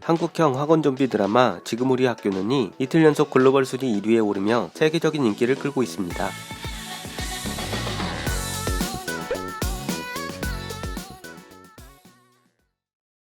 한국형 학원 좀비 드라마 지금 우리 학교는이 이틀 연속 글로벌 순위 1위에 오르며 세계적인 인기를 끌고 있습니다.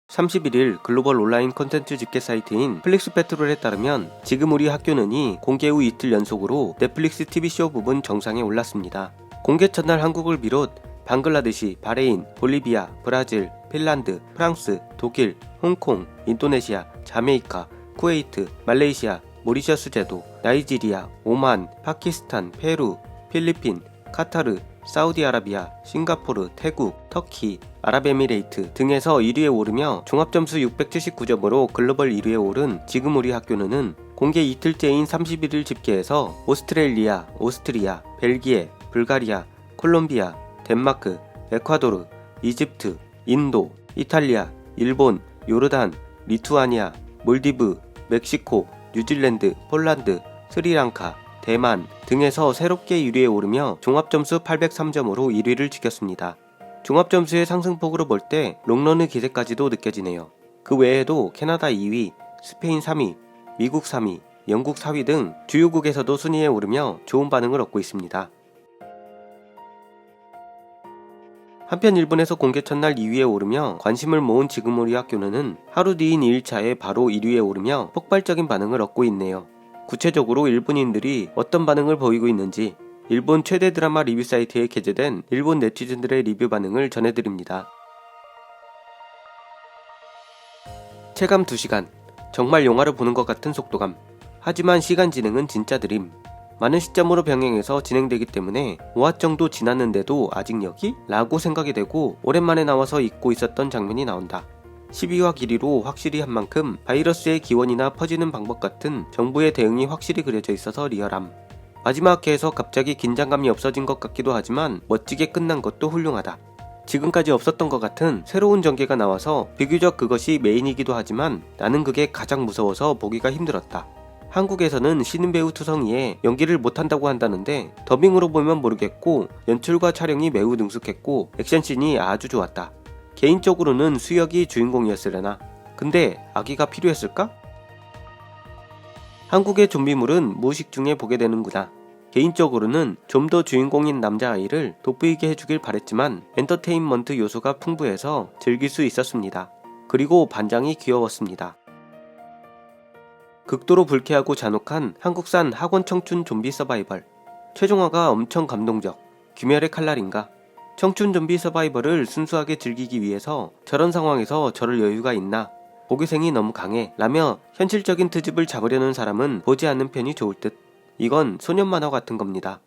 (31일) 글로벌 온라인 콘텐츠 집계 사이트인 플릭스페트롤에 따르면 지금 우리 학교는이 공개 후 이틀 연속으로 넷플릭스 TV쇼 부분 정상에 올랐습니다. 공개 첫날 한국을 비롯 방글라데시, 바레인, 볼리비아, 브라질, 핀란드, 프랑스, 독일, 홍콩, 인도네시아, 자메이카, 쿠웨이트, 말레이시아, 모리셔스 제도, 나이지리아, 오만, 파키스탄, 페루, 필리핀, 카타르, 사우디아라비아, 싱가포르, 태국, 터키, 아랍에미레이트 등에서 1위에 오르며 종합점수 679점으로 글로벌 1위에 오른 지금 우리 학교는 공개 이틀째인 31일 집계에서 오스트레일리아, 오스트리아, 벨기에, 불가리아, 콜롬비아, 덴마크, 에콰도르, 이집트, 인도, 이탈리아, 일본, 요르단, 리투아니아, 몰디브, 멕시코, 뉴질랜드, 폴란드, 스리랑카, 대만 등에서 새롭게 1위에 오르며 종합점수 803점으로 1위를 지켰습니다. 종합점수의 상승폭으로 볼 때 롱런의 기세까지도 느껴지네요. 그 외에도 캐나다 2위, 스페인 3위, 미국 3위, 영국 4위 등 주요국에서도 순위에 오르며 좋은 반응을 얻고 있습니다. 한편 일본에서 공개 첫날 2위에 오르며 관심을 모은 지금 우리 학교는 하루 뒤인 2일차에 바로 1위에 오르며 폭발적인 반응을 얻고 있네요. 구체적으로 일본인들이 어떤 반응을 보이고 있는지 일본 최대 드라마 리뷰 사이트에 게재된 일본 네티즌들의 리뷰 반응을 전해드립니다. 체감 2시간. 정말 영화를 보는 것 같은 속도감. 하지만 시간 진행은 진짜 드림. 많은 시점으로 병행해서 진행되기 때문에 5화 정도 지났는데도 아직 여기? 라고 생각이 되고 오랜만에 나와서 잊고 있었던 장면이 나온다. 12화 길이로 확실히 한 만큼 바이러스의 기원이나 퍼지는 방법 같은 정부의 대응이 확실히 그려져 있어서 리얼함. 마지막 회에서 갑자기 긴장감이 없어진 것 같기도 하지만 멋지게 끝난 것도 훌륭하다. 지금까지 없었던 것 같은 새로운 전개가 나와서 비교적 그것이 메인이기도 하지만 나는 그게 가장 무서워서 보기가 힘들었다. 한국에서는 신인 배우 투성이에 연기를 못한다고 한다는데 더빙으로 보면 모르겠고 연출과 촬영이 매우 능숙했고 액션씬이 아주 좋았다. 개인적으로는 수혁이 주인공이었으려나. 근데 아기가 필요했을까? 한국의 좀비물은 무의식 중에 보게 되는구나. 개인적으로는 좀 더 주인공인 남자아이를 돋보이게 해주길 바랬지만 엔터테인먼트 요소가 풍부해서 즐길 수 있었습니다. 그리고 반장이 귀여웠습니다. 극도로 불쾌하고 잔혹한 한국산 학원 청춘 좀비 서바이벌. 최종화가 엄청 감동적. 귀멸의 칼날인가? 청춘 좀비 서바이벌을 순수하게 즐기기 위해서 저런 상황에서 저럴 여유가 있나? 보기생이 너무 강해 라며 현실적인 트집을 잡으려는 사람은 보지 않는 편이 좋을 듯. 이건 소년 만화 같은 겁니다.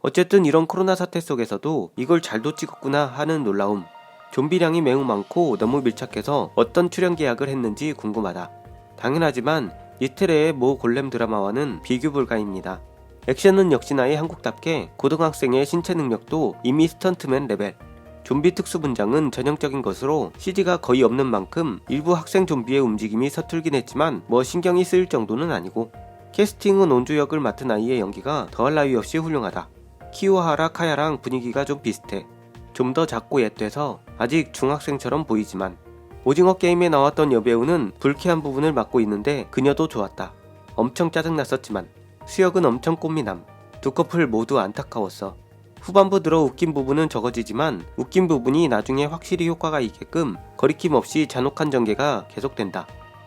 어쨌든 이런 코로나 사태 속에서도 이걸 잘도 찍었구나 하는 놀라움. 좀비량이 매우 많고 너무 밀착해서 어떤 출연 계약을 했는지 궁금하다. 당연하지만 이틀의 모 골렘 드라마와는 비교 불가입니다. 액션은 역시나의 한국답게 고등학생의 신체 능력도 이미 스턴트맨 레벨. 좀비 특수 분장은 전형적인 것으로 CG가 거의 없는 만큼 일부 학생 좀비의 움직임이 서툴긴 했지만 뭐 신경이 쓰일 정도는 아니고, 캐스팅은 온주 역을 맡은 아이의 연기가 더할 나위 없이 훌륭하다. 키오하라 카야랑 분위기가 좀 비슷해. 좀 더 작고 옅돼서 아직 중학생처럼 보이지만, 오징어 게임에 나왔던 여배우는 불쾌한 부분을 맡고 있는데 그녀도 좋았다. 엄청 짜증났었지만 수혁은 엄청 꽃미남. 두 커플 모두 안타까웠어. 후반부 들어 웃긴 부분은 적어지지만 웃긴 부분이 나중에 확실히 효과가 있게끔 거리낌 없이 잔혹한 전개가 계속된다.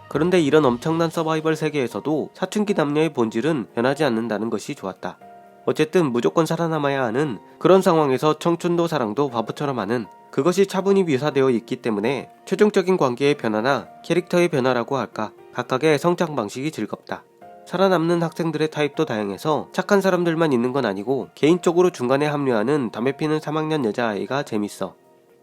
그런데 이런 엄청난 서바이벌 세계에서도 사춘기 남녀의 본질은 변하지 않는다는 것이 좋았다. 어쨌든 무조건 살아남아야 하는 그런 상황에서 청춘도 사랑도 바보처럼 하는 그것이 차분히 묘사되어 있기 때문에 최종적인 관계의 변화나 캐릭터의 변화라고 할까, 각각의 성장 방식이 즐겁다. 살아남는 학생들의 타입도 다양해서 착한 사람들만 있는 건 아니고 개인적으로 중간에 합류하는 담배 피는 3학년 여자아이가 재밌어.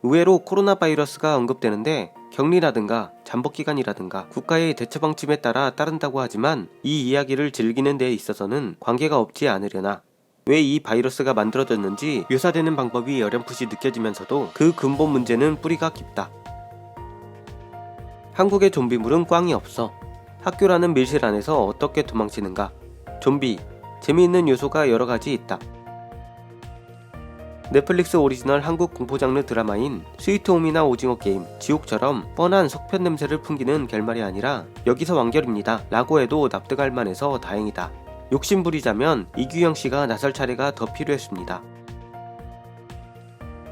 의외로 코로나 바이러스가 언급되는데 격리라든가 잠복기간이라든가 국가의 대처방침에 따라 따른다고 하지만 이 이야기를 즐기는 데 있어서는 관계가 없지 않으려나. 왜 이 바이러스가 만들어졌는지 묘사되는 방법이 어렴풋이 느껴지면서도 그 근본 문제는 뿌리가 깊다. 한국의 좀비물은 꽝이 없어. 학교라는 밀실 안에서 어떻게 도망치는가? 좀비, 재미있는 요소가 여러가지 있다. 넷플릭스 오리지널 한국 공포 장르 드라마인 스위트홈이나 오징어 게임, 지옥처럼 뻔한 속편 냄새를 풍기는 결말이 아니라 여기서 완결입니다 라고 해도 납득할 만해서 다행이다. 욕심 부리자면 이규영 씨가 나설 차례가 더 필요했습니다.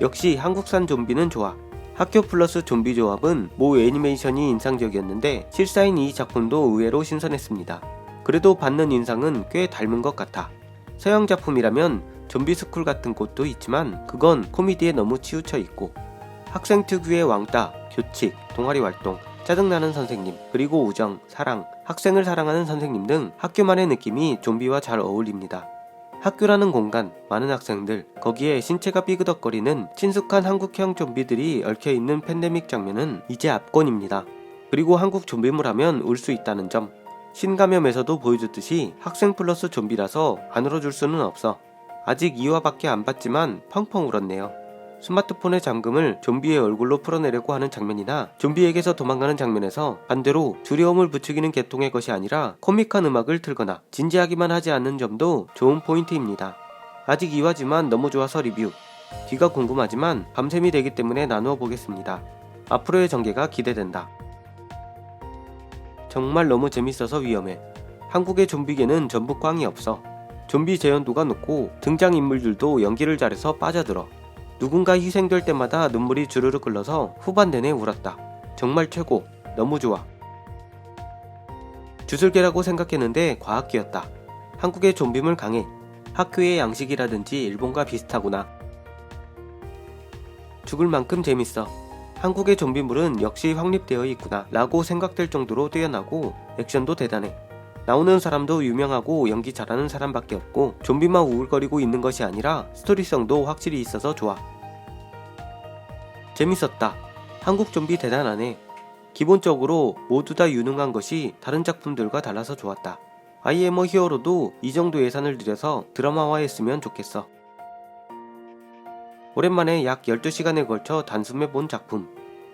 역시 한국산 좀비는 좋아. 학교 플러스 좀비 조합은 모 애니메이션이 인상적이었는데 실사인 이 작품도 의외로 신선했습니다. 그래도 받는 인상은 꽤 닮은 것 같아. 서양 작품이라면 좀비 스쿨 같은 곳도 있지만 그건 코미디에 너무 치우쳐 있고 학생 특유의 왕따, 교칙, 동아리 활동, 짜증나는 선생님, 그리고 우정, 사랑, 학생을 사랑하는 선생님 등 학교만의 느낌이 좀비와 잘 어울립니다. 학교라는 공간, 많은 학생들, 거기에 신체가 삐그덕거리는 친숙한 한국형 좀비들이 얽혀있는 팬데믹 장면은 이제 압권입니다. 그리고 한국 좀비물 하면 울 수 있다는 점. 신감염에서도 보여줬듯이 학생 플러스 좀비라서 안 울어줄 수는 없어. 아직 2화밖에 안 봤지만 펑펑 울었네요. 스마트폰의 잠금을 좀비의 얼굴로 풀어내려고 하는 장면이나 좀비에게서 도망가는 장면에서 반대로 두려움을 부추기는 계통의 것이 아니라 코믹한 음악을 틀거나 진지하기만 하지 않는 점도 좋은 포인트입니다. 아직 2화지만 너무 좋아서 리뷰. 뒤가 궁금하지만 밤샘이 되기 때문에 나누어 보겠습니다. 앞으로의 전개가 기대된다. 정말 너무 재밌어서 위험해. 한국의 좀비계는 전부 꽝이 없어. 좀비 재현도가 높고 등장인물들도 연기를 잘해서 빠져들어. 누군가 희생될 때마다 눈물이 주르륵 흘러서 후반 내내 울었다. 정말 최고. 너무 좋아. 주술계라고 생각했는데 과학계였다. 한국의 좀비물 강해. 학교의 양식이라든지 일본과 비슷하구나. 죽을 만큼 재밌어. 한국의 좀비물은 역시 확립되어 있구나 라고 생각될 정도로 뛰어나고 액션도 대단해. 나오는 사람도 유명하고 연기 잘하는 사람밖에 없고 좀비만 우글거리고 있는 것이 아니라 스토리성도 확실히 있어서 좋아. 재밌었다. 한국 좀비 대단하네. 기본적으로 모두 다 유능한 것이 다른 작품들과 달라서 좋았다. I am a hero도 이 정도 예산을 들여서 드라마화했으면 좋겠어. 오랜만에 약 12시간에 걸쳐 단숨해본 작품.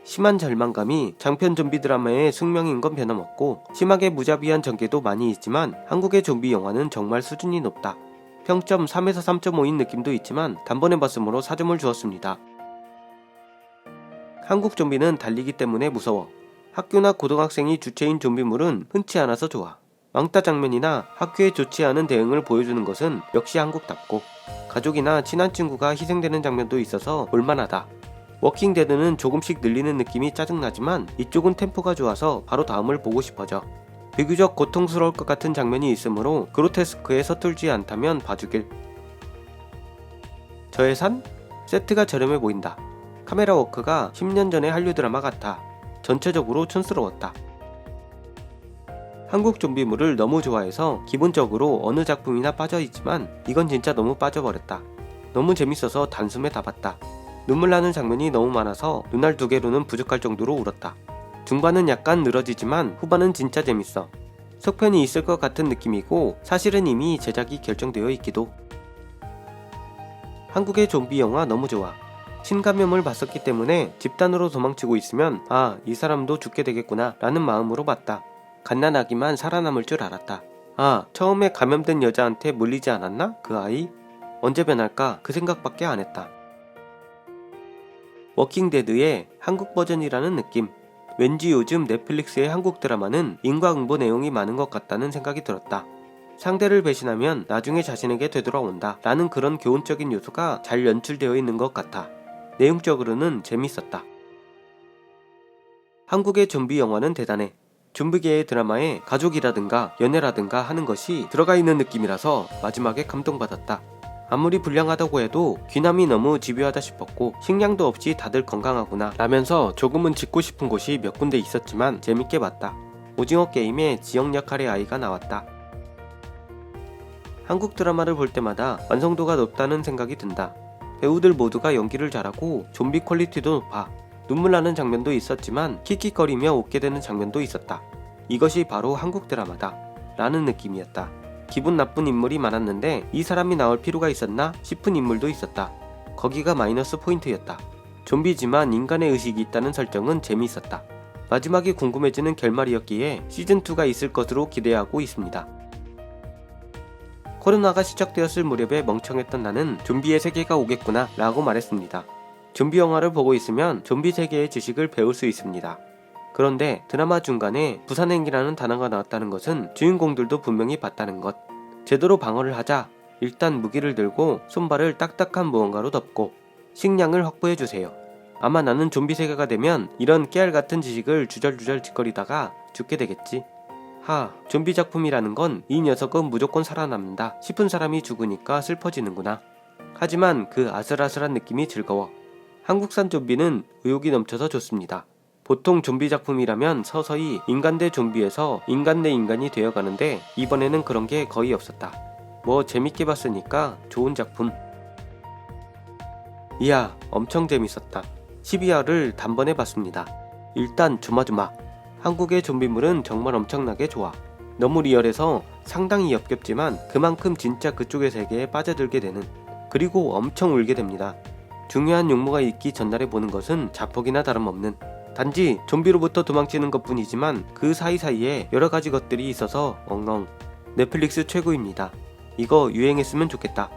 심한 절망감이 장편 좀비 드라마의 숙명인 건 변함없고 심하게 무자비한 전개도 많이 있지만 한국의 좀비 영화는 정말 수준이 높다. 평점 3에서 3.5인 느낌도 있지만 단번에 봤으므로 4점을 주었습니다. 한국 좀비는 달리기 때문에 무서워. 학교나 고등학생이 주체인 좀비물은 흔치 않아서 좋아. 왕따 장면이나 학교에 좋지 않은 대응을 보여주는 것은 역시 한국답고 가족이나 친한 친구가 희생되는 장면도 있어서 볼만하다. 워킹데드는 조금씩 늘리는 느낌이 짜증나지만 이쪽은 템포가 좋아서 바로 다음을 보고 싶어져. 비교적 고통스러울 것 같은 장면이 있으므로 그로테스크에 서툴지 않다면 봐주길. 저예산? 세트가 저렴해 보인다. 카메라 워크가 10년 전의 한류 드라마 같아. 전체적으로 촌스러웠다. 한국 좀비물을 너무 좋아해서 기본적으로 어느 작품이나 빠져있지만 이건 진짜 너무 빠져버렸다. 너무 재밌어서 단숨에 다 봤다. 눈물 나는 장면이 너무 많아서 눈알 2개로는 부족할 정도로 울었다. 중반은 약간 늘어지지만 후반은 진짜 재밌어. 속편이 있을 것 같은 느낌이고 사실은 이미 제작이 결정되어 있기도. 한국의 좀비 영화 너무 좋아. 신감염을 봤었기 때문에 집단으로 도망치고 있으면 아, 이 사람도 죽게 되겠구나 라는 마음으로 봤다. 갓난아기만 살아남을 줄 알았다. 아, 처음에 감염된 여자한테 물리지 않았나? 그 아이? 언제 변할까? 그 생각밖에 안 했다. 워킹데드의 한국 버전이라는 느낌. 왠지 요즘 넷플릭스의 한국 드라마는 인과응보 내용이 많은 것 같다는 생각이 들었다. 상대를 배신하면 나중에 자신에게 되돌아온다 라는 그런 교훈적인 요소가 잘 연출되어 있는 것 같아. 내용적으로는 재밌었다. 한국의 좀비 영화는 대단해. 좀비계의 드라마에 가족이라든가 연애라든가 하는 것이 들어가 있는 느낌이라서 마지막에 감동받았다. 아무리 불량하다고 해도 귀남이 너무 집요하다 싶었고 식량도 없이 다들 건강하구나 라면서 조금은 짓고 싶은 곳이 몇 군데 있었지만 재밌게 봤다. 오징어 게임에 지역 역할의 아이가 나왔다. 한국 드라마를 볼 때마다 완성도가 높다는 생각이 든다. 배우들 모두가 연기를 잘하고 좀비 퀄리티도 높아. 눈물 나는 장면도 있었지만 킥킥거리며 웃게 되는 장면도 있었다. 이것이 바로 한국 드라마다 라는 느낌이었다. 기분 나쁜 인물이 많았는데 이 사람이 나올 필요가 있었나 싶은 인물도 있었다. 거기가 마이너스 포인트였다. 좀비지만 인간의 의식이 있다는 설정은 재미있었다. 마지막이 궁금해지는 결말이었기에 시즌2가 있을 것으로 기대하고 있습니다. 코로나가 시작되었을 무렵에 멍청했던 나는 좀비의 세계가 오겠구나 라고 말했습니다. 좀비 영화를 보고 있으면 좀비 세계의 지식을 배울 수 있습니다. 그런데 드라마 중간에 부산행기라는 단어가 나왔다는 것은 주인공들도 분명히 봤다는 것. 제대로 방어를 하자. 일단 무기를 들고 손발을 딱딱한 무언가로 덮고 식량을 확보해주세요. 아마 나는 좀비 세계가 되면 이런 깨알같은 지식을 주절주절 짓거리다가 죽게 되겠지. 좀비 작품이라는 건 이 녀석은 무조건 살아남는다 싶은 사람이 죽으니까 슬퍼지는구나. 하지만 그 아슬아슬한 느낌이 즐거워. 한국산 좀비는 의욕이 넘쳐서 좋습니다. 보통 좀비 작품이라면 서서히 인간 대 좀비에서 인간 대 인간이 되어가는데 이번에는 그런 게 거의 없었다. 뭐 재밌게 봤으니까 좋은 작품. 이야, 엄청 재밌었다. 12화를 단번에 봤습니다. 일단 조마조마. 한국의 좀비물은 정말 엄청나게 좋아. 너무 리얼해서 상당히 역겹지만 그만큼 진짜 그쪽의 세계에 빠져들게 되는, 그리고 엄청 울게 됩니다. 중요한 용무가 있기 전날에 보는 것은 자폭이나 다름없는, 단지 좀비로부터 도망치는 것 뿐이지만 그 사이사이에 여러가지 것들이 있어서 엉엉. 넷플릭스 최고입니다. 이거 유행했으면 좋겠다.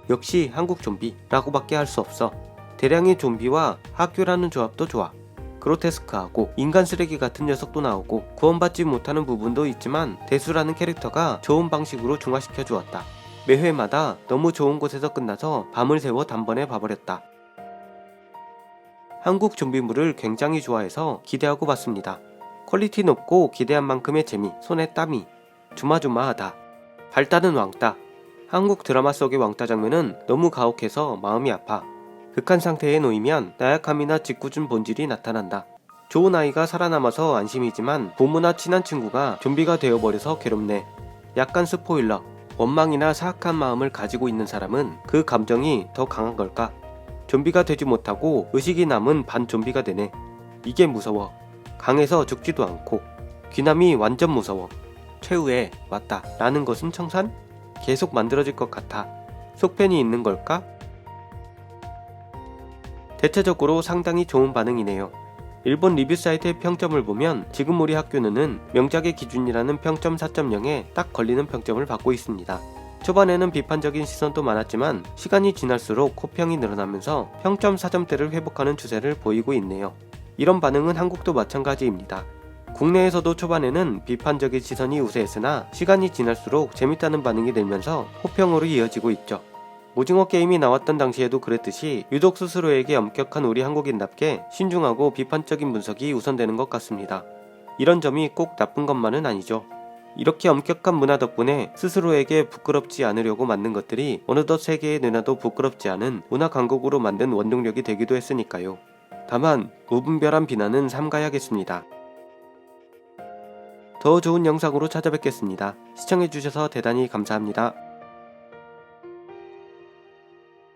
역시 한국 좀비라고 밖에 할 수 없어. 대량의 좀비와 학교라는 조합도 좋아. 그로테스크하고 인간 쓰레기 같은 녀석도 나오고 구원받지 못하는 부분도 있지만 대수라는 캐릭터가 좋은 방식으로 중화시켜 주었다. 매 회마다 너무 좋은 곳에서 끝나서 밤을 새워 단번에 봐버렸다. 한국 좀비물을 굉장히 좋아해서 기대하고 봤습니다. 퀄리티 높고 기대한 만큼의 재미, 손에 땀이 조마조마하다. 발단은 왕따. 한국 드라마 속의 왕따 장면은 너무 가혹해서 마음이 아파. 극한 상태에 놓이면 나약함이나 짓궂은 본질이 나타난다. 좋은 아이가 살아남아서 안심이지만 부모나 친한 친구가 좀비가 되어버려서 괴롭네. 약간 스포일러. 원망이나 사악한 마음을 가지고 있는 사람은 그 감정이 더 강한 걸까? 좀비가 되지 못하고 의식이 남은 반좀비가 되네. 이게 무서워. 강해서 죽지도 않고. 귀남이 완전 무서워. 최후에 왔다 라는 것은 청산? 계속 만들어질 것 같아. 속편이 있는 걸까? 대체적으로 상당히 좋은 반응이네요. 일본 리뷰 사이트의 평점을 보면 지금 우리 학교는 명작의 기준이라는 평점 4.0에 딱 걸리는 평점을 받고 있습니다. 초반에는 비판적인 시선도 많았지만 시간이 지날수록 호평이 늘어나면서 평점 4점대를 회복하는 추세를 보이고 있네요. 이런 반응은 한국도 마찬가지입니다. 국내에서도 초반에는 비판적인 시선이 우세했으나 시간이 지날수록 재밌다는 반응이 늘면서 호평으로 이어지고 있죠. 오징어 게임이 나왔던 당시에도 그랬듯이 유독 스스로에게 엄격한 우리 한국인답게 신중하고 비판적인 분석이 우선되는 것 같습니다. 이런 점이 꼭 나쁜 것만은 아니죠. 이렇게 엄격한 문화 덕분에 스스로에게 부끄럽지 않으려고 만든 것들이 어느덧 세계의 누나도 부끄럽지 않은 문화 강국으로 만든 원동력이 되기도 했으니까요. 다만 무분별한 비난은 삼가야겠습니다. 더 좋은 영상으로 찾아뵙겠습니다. 시청해주셔서 대단히 감사합니다.